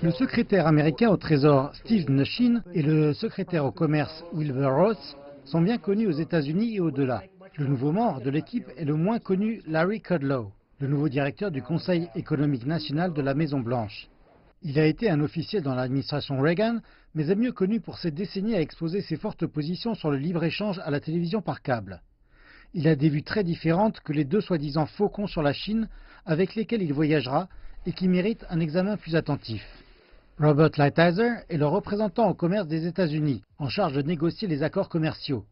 Le secrétaire américain au Trésor Steve Mnuchin et le secrétaire au commerce Wilbur Ross sont bien connus aux États-Unis et au-delà. Le nouveau membre de l'équipe est le moins connu Larry Kudlow, le nouveau directeur du Conseil économique national de la Maison-Blanche. Il a été un officier dans l'administration Reagan, mais est mieux connu pour ses décennies à exposer ses fortes positions sur le libre-échange à la télévision par câble. Il a des vues très différentes que les deux soi-disant faucons sur la Chine avec lesquels il voyagera et qui méritent un examen plus attentif. Robert Lighthizer est le représentant au commerce des États-Unis, en charge de négocier les accords commerciaux.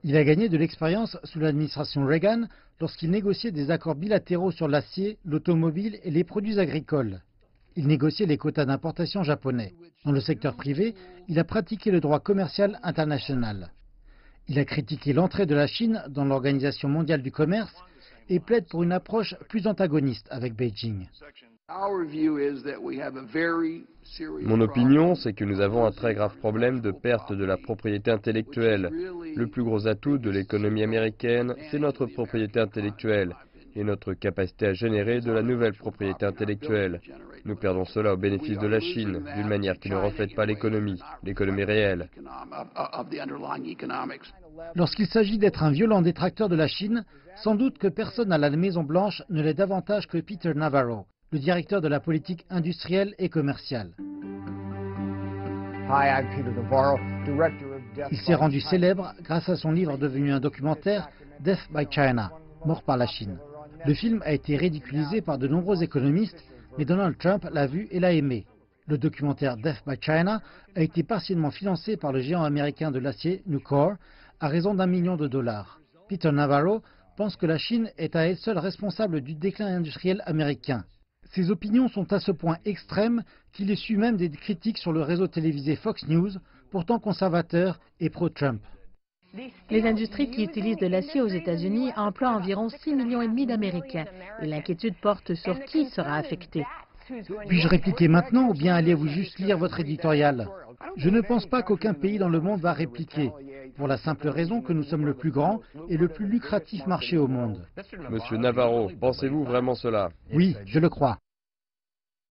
Il a gagné de l'expérience sous l'administration Reagan lorsqu'il négociait des accords bilatéraux sur l'acier, l'automobile et les produits agricoles. Il négociait les quotas d'importation japonais. Dans le secteur privé, il a pratiqué le droit commercial international. Il a critiqué l'entrée de la Chine dans l'Organisation mondiale du commerce et plaide pour une approche plus antagoniste avec Beijing. Mon opinion, c'est que nous avons un très grave problème de perte de la propriété intellectuelle. Le plus gros atout de l'économie américaine, c'est notre propriété intellectuelle et notre capacité à générer de la nouvelle propriété intellectuelle. Nous perdons cela au bénéfice de la Chine, d'une manière qui ne reflète pas l'économie réelle. Lorsqu'il s'agit d'être un violent détracteur de la Chine, sans doute que personne à la Maison-Blanche ne l'est davantage que Peter Navarro, le directeur de la politique industrielle et commerciale. Il s'est rendu célèbre grâce à son livre devenu un documentaire, Death by China, Mort par la Chine. Le film a été ridiculisé par de nombreux économistes, mais Donald Trump l'a vu et l'a aimé. Le documentaire Death by China a été partiellement financé par le géant américain de l'acier, Nucor, à raison d'1 million de dollars. Peter Navarro pense que la Chine est à elle seule responsable du déclin industriel américain. Ses opinions sont à ce point extrêmes qu'il essuie même des critiques sur le réseau télévisé Fox News, pourtant conservateur et pro-Trump. Les industries qui utilisent de l'acier aux États-Unis emploient environ 6,5 millions d'Américains et l'inquiétude porte sur qui sera affecté. Puis-je répliquer maintenant ou bien allez-vous juste lire votre éditorial? Je ne pense pas qu'aucun pays dans le monde va répliquer, pour la simple raison que nous sommes le plus grand et le plus lucratif marché au monde. Monsieur Navarro, pensez-vous vraiment cela? Oui, je le crois.